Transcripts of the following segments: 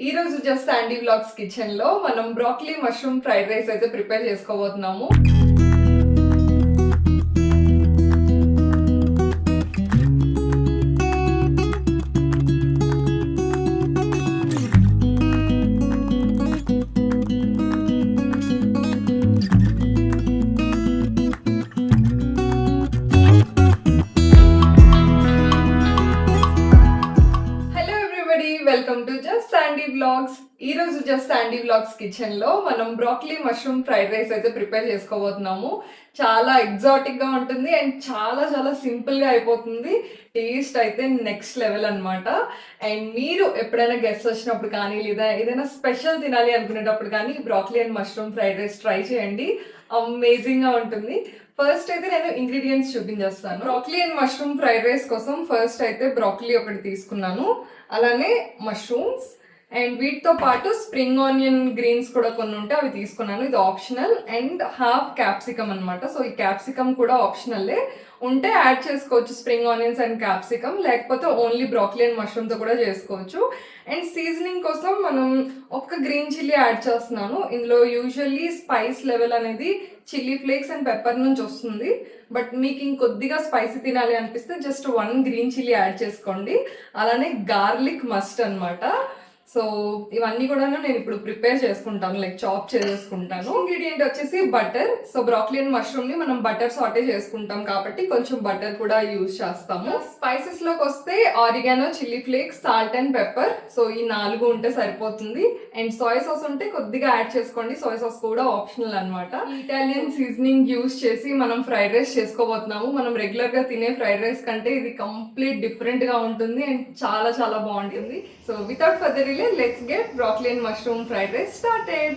ఈ రోజు just Sandy vlogs kitchen లో మనం బ్రాకలీ మష్రూమ్ ఫ్రైడ్ రైస్ అయితే ప్రిపేర్ చేసుకోబోతున్నాము. Hello everybody, welcome to just Sandy vlogs. ఈ రోజు జస్ట్ శాండీ వ్లాగ్స్ కిచెన్ లో మనం బ్రాకలీ మష్రూమ్ ఫ్రైడ్ రైస్ అయితే ప్రిపేర్ చేసుకోబోతున్నాము. చాలా ఎగ్జాటిక్ గా ఉంటుంది అండ్ చాలా చాలా సింపుల్ గా అయిపోతుంది. టేస్ట్ అయితే నెక్స్ట్ లెవెల్ అన్నమాట. అండ్ మీరు ఎప్పుడైనా గెస్ట్ వచ్చినప్పుడు కానీ లేదా ఏదైనా స్పెషల్ తినాలి అనుకునేటప్పుడు కానీ broccoli and mushroom fried rice try చేయండి. అమేజింగ్ గా ఉంటుంది. ఫస్ట్ అయితే నేను ఇంగ్రీడియంట్స్ చూపించేస్తాను. Broccoli and mushroom fried rice కోసం ఫస్ట్ అయితే బ్రాకలీ ఒకటి తీసుకున్నాను, అలానే మష్రూమ్స్ అండ్ వీటితో పాటు స్ప్రింగ్ ఆనియన్ గ్రీన్స్ కూడా కొన్ని ఉంటే అవి తీసుకున్నాను. ఇది ఆప్షనల్. అండ్ హాఫ్ క్యాప్సికమ్ అనమాట. సో ఈ క్యాప్సికమ్ కూడా ఆప్షనల్లే, ఉంటే యాడ్ చేసుకోవచ్చు స్ప్రింగ్ ఆనియన్స్ అండ్ క్యాప్సికమ్, లేకపోతే ఓన్లీ బ్రాకలీ అండ్ మష్రూమ్తో కూడా చేసుకోవచ్చు. అండ్ సీజనింగ్ కోసం మనం ఒక్క గ్రీన్ చిల్లీ యాడ్ చేస్తున్నాను. ఇందులో యూజువల్లీ స్పైస్ లెవెల్ అనేది చిల్లీ ఫ్లేక్స్ అండ్ పెప్పర్ నుంచి వస్తుంది. బట్ మీకు ఇంకొద్దిగా స్పైసీ తినాలి అనిపిస్తే జస్ట్ 1 గ్రీన్ చిల్లీ యాడ్ చేసుకోండి. అలానే గార్లిక్ మస్ట్ అనమాట. సో ఇవన్నీ కూడా నేను ఇప్పుడు ప్రిపేర్ చేసుకుంటాను, లైక్ చాప్ చేసేసుకుంటాను. ఇంగ్రీడియంట్ వచ్చేసి butter. So broccoli and mushroom ని మనం బటర్ సాటే చేసుకుంటాం కాబట్టి కొంచెం బటర్ కూడా యూజ్ చేస్తాము. స్పైసెస్ లోకి వస్తే oregano, chilli flakes, salt and pepper. So ఈ 4 ఉంటే సరిపోతుంది. అండ్ సోయా సాస్ ఉంటే కొద్దిగా యాడ్ చేసుకోండి. సోయా సాస్ కూడా ఆప్షనల్ అనమాట. ఇటాలియన్ సీజనింగ్ యూజ్ చేసి మనం ఫ్రైడ్ రైస్ చేసుకోబోతున్నాము. మనం రెగ్యులర్ గా తినే ఫ్రైడ్ రైస్ కంటే ఇది కంప్లీట్ డిఫరెంట్ గా ఉంటుంది అండ్ చాలా చాలా బాగుంటుంది. So without further let's get broccoli and mushroom fried rice started.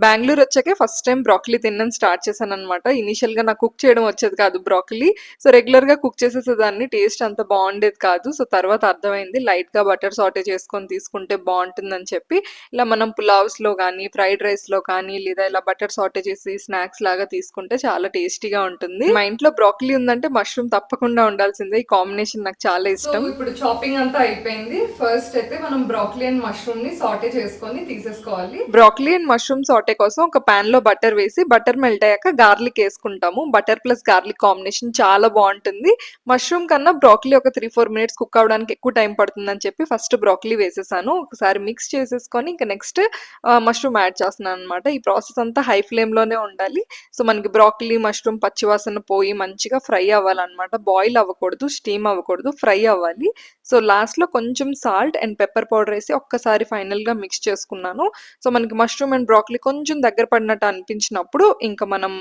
Bengaluru వచ్చాకే ఫస్ట్ టైం బ్రాకలీ తినడం స్టార్ట్ చేశాను అనమాట. ఇనిషియల్ గా నాకు కుక్ చేయడం వచ్చేది కాదు బ్రాకలీ. సో రెగ్యులర్ గా కుక్ చేసేసేదాన్ని, టేస్ట్ అంత బాగుండేది కాదు. సో తర్వాత అర్థమైంది లైట్ గా బటర్ సాటే చేసుకొని తీసుకుంటే బాగుంటుందని చెప్పి, ఇలా మనం పులావ్స్ లో కానీ ఫ్రైడ్ రైస్ లో కానీ లేదా ఇలా బటర్ సాటే చేసి స్నాక్స్ లాగా తీసుకుంటే చాలా టేస్టీగా ఉంటుంది. మా ఇంట్లో బ్రాకలీ ఉందంటే మష్రూమ్ తప్పకుండా ఉండాల్సిందే. ఈ కాంబినేషన్ నాకు చాలా ఇష్టం. ఇప్పుడు చాపింగ్ అంతా అయిపోయింది. ఫస్ట్ అయితే మనం బ్రాకలీ అండ్ మష్రూమ్ ని సాటే చేసుకొని తీసేసుకోవాలి. బ్రాకలీ అండ్ మష్రూమ్ సాటే కోసం ఒక పాన్ లో బటర్ వేసి, బటర్ మెల్ట్ అయ్యాక గార్లిక్ వేసుకుంటాము. బటర్ ప్లస్ గార్లిక్ కాంబినేషన్ చాలా బాగుంటుంది. మష్రూమ్ కన్నా బ్రాకలీ ఒక 3-4 మినిట్స్ కుక్ అవడానికి ఎక్కువ టైం పడుతుందని చెప్పి ఫస్ట్ బ్రాకలీ వేసేసాను. ఒకసారి మిక్స్ చేసేసుకొని ఇంకా నెక్స్ట్ మష్రూమ్ యాడ్ చేస్తున్నాను అనమాట. ఈ ప్రాసెస్ అంతా హై ఫ్లేమ్ లోనే ఉండాలి. సో మనకి బ్రాకలీ మష్రూమ్ పచ్చివాసన పోయి మంచిగా ఫ్రై అవ్వాలన్నమాట. బాయిల్ అవ్వకూడదు, స్టీమ్ అవ్వకూడదు, ఫ్రై అవ్వాలి. సో లాస్ట్ లో కొంచెం సాల్ట్ అండ్ పెప్పర్ పౌడర్ వేసి ఒక్కసారి ఫైనల్ గా మిక్స్ చేసుకున్నాను. సో మనకి మష్రూమ్ అండ్ బ్రాకలీ కొంచెం దగ్గర పడినట్టు అనిపించినప్పుడు ఇంకా మనం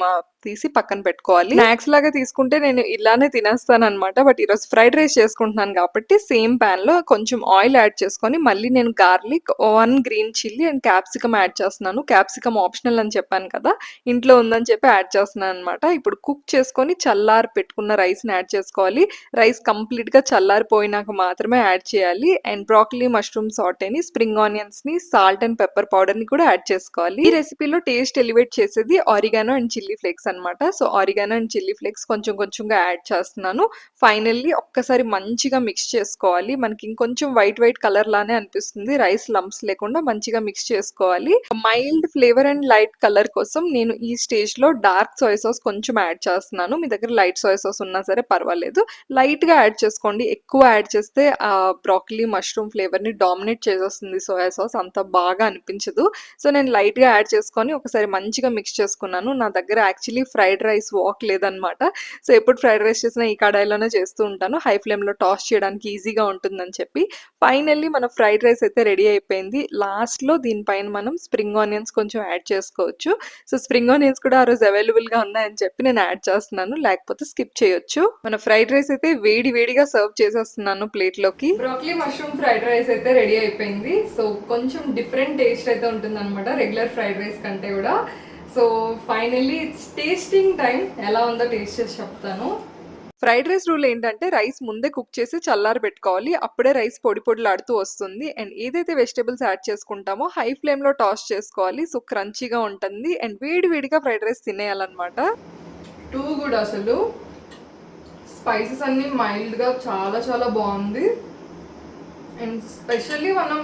తీసి పక్కన పెట్టుకోవాలి. స్నాక్స్ లాగా తీసుకుంటే నేను ఇలానే తినేస్తాను అనమాట. బట్ ఈరోజు ఫ్రైడ్ రైస్ చేసుకుంటున్నాను కాబట్టి సేమ్ పాన్ లో కొంచెం ఆయిల్ యాడ్ చేసుకొని మళ్ళీ నేను garlic, 1 green chilli and capsicum add చేస్తున్నాను. క్యాప్సికమ్ ఆప్షనల్ అని చెప్పాను కదా, ఇంట్లో ఉందని చెప్పి యాడ్ చేస్తున్నాను అనమాట. ఇప్పుడు కుక్ చేసుకొని చల్లారి పెట్టుకున్న రైస్ ని యాడ్ చేసుకోవాలి. రైస్ కంప్లీట్ గా చల్లారిపోయినాక మాత్రమే యాడ్ చేయాలి. అండ్ బ్రాకలీ మష్రూమ్ సాటేని, స్ప్రింగ్ ఆనియన్స్ ని, సాల్ట్ అండ్ పెప్పర్ పౌడర్ ని కూడా యాడ్ చేసుకోవాలి. ఈ రెసిపీలో టేస్ట్ ఎలివేట్ చేసేది ఆరిగానో అండ్ చిల్లీ ఫ్లేక్స్ అనమాట. So oregano and chilli flakes కొంచెం కొంచెంగా యాడ్ చేస్తున్నాను. ఫైనల్లీ ఒక్కసారి మంచిగా మిక్స్ చేసుకోవాలి. మనకి ఇంకొంచెం వైట్ వైట్ కలర్ లానే అనిపిస్తుంది. రైస్ లంప్స్ లేకుండా మంచిగా మిక్స్ చేసుకోవాలి. Mild flavour and light colour కోసం నేను ఈ స్టేజ్ లో డార్క్ సోయా సాస్ కొంచెం యాడ్ చేస్తున్నాను. మీ దగ్గర లైట్ సోయా సాస్ ఉన్నా సరే పర్వాలేదు, లైట్ గా యాడ్ చేసుకోండి. ఎక్కువ యాడ్ చేస్తే ఆ బ్రాకలీ మష్రూమ్ ఫ్లేవర్ ని డామినేట్ చేసేస్తుంది సోయా సాస్, అంత బాగా అనిపించదు. సో నేను లైట్ గా యాడ్ చేసుకొని ఒకసారి మంచిగా మిక్స్ చేసుకున్నాను. నా దగ్గర యాక్చువల్లీ ఫ్రైడ్ రైస్ వాక్ లేదనమాట. సో ఎప్పుడు ఫ్రైడ్ రైస్ చేసినా ఈ కడాయిలోనే చేస్తూ ఉంటాను, హై ఫ్లేమ్ లో టాస్ చేయడానికి ఈజీగా ఉంటుందని చెప్పి. ఫైనల్లీ మన ఫ్రైడ్ రైస్ అయితే రెడీ అయిపోయింది. లాస్ట్ లో దీనిపైన మనం స్ప్రింగ్ ఆనియన్స్ కొంచెం యాడ్ చేసుకోవచ్చు. సో స్ప్రింగ్ ఆనియన్స్ కూడా ఆ రోజు అవైలబుల్ గా ఉన్నాయని చెప్పి నేను యాడ్ చేస్తున్నాను, లేకపోతే స్కిప్ చేయొచ్చు. మన ఫ్రైడ్ రైస్ అయితే వేడి వేడిగా సర్వ్ చేసేస్తున్నాను ప్లేట్ లోకి. బ్రాకలీ మష్రూమ్ ఫ్రైడ్ రైస్ అయితే రెడీ అయిపోయింది. సో కొంచెం డిఫరెంట్ టేస్ట్ అయితే ఉంటుంది అనమాట రెగ్యులర్ ఫ్రైడ్ రైస్ కంటే కూడా. So finally it's tasting time. ఎలా ఉందో టేస్ట్ చేసి చెప్తాను. ఫ్రైడ్ రైస్ రూల్ ఏంటంటే రైస్ ముందే కుక్ చేసి చల్లారి పెట్టుకోవాలి. అప్పుడే రైస్ పొడి పొడిలాడుతూ వస్తుంది. అండ్ ఏదైతే వెజిటబుల్స్ యాడ్ చేసుకుంటామో హై ఫ్లేమ్‌లో టాస్ చేసుకోవాలి. సో, క్రంచీగా ఉంటుంది. అండ్ వేడి వేడిగా ఫ్రైడ్ రైస్ తినేయాలన్నమాట. టూ గుడ్ అసలు. స్పైసెస్ అన్నీ మైల్డ్‌గా చాలా చాలా బాగుంది. అండ్ స్పెషల్లీ మనం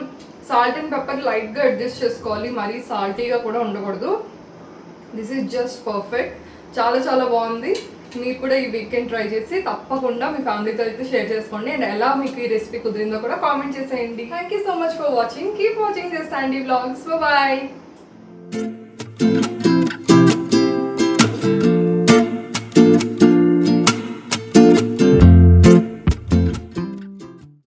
సాల్ట్ అండ్ పెప్పర్ లైట్గా అడ్జస్ట్ చేసుకోవాలి, మరీ సాల్టీగా కూడా ఉండకూడదు. This is just perfect. చాలా చాలా బాగుంది. మీరు కూడా ఈ వీకెండ్ ట్రై చేసి తప్పకుండా మీ ఫ్యామిలీతో అయితే షేర్ చేసుకోండి. అండ్ ఎలా మీకు ఈ రెసిపీ కుదిరిందో కూడా కామెంట్ చేసేయండి. Thank you so much for watching. Keep watching this Sandy vlogs. Bye.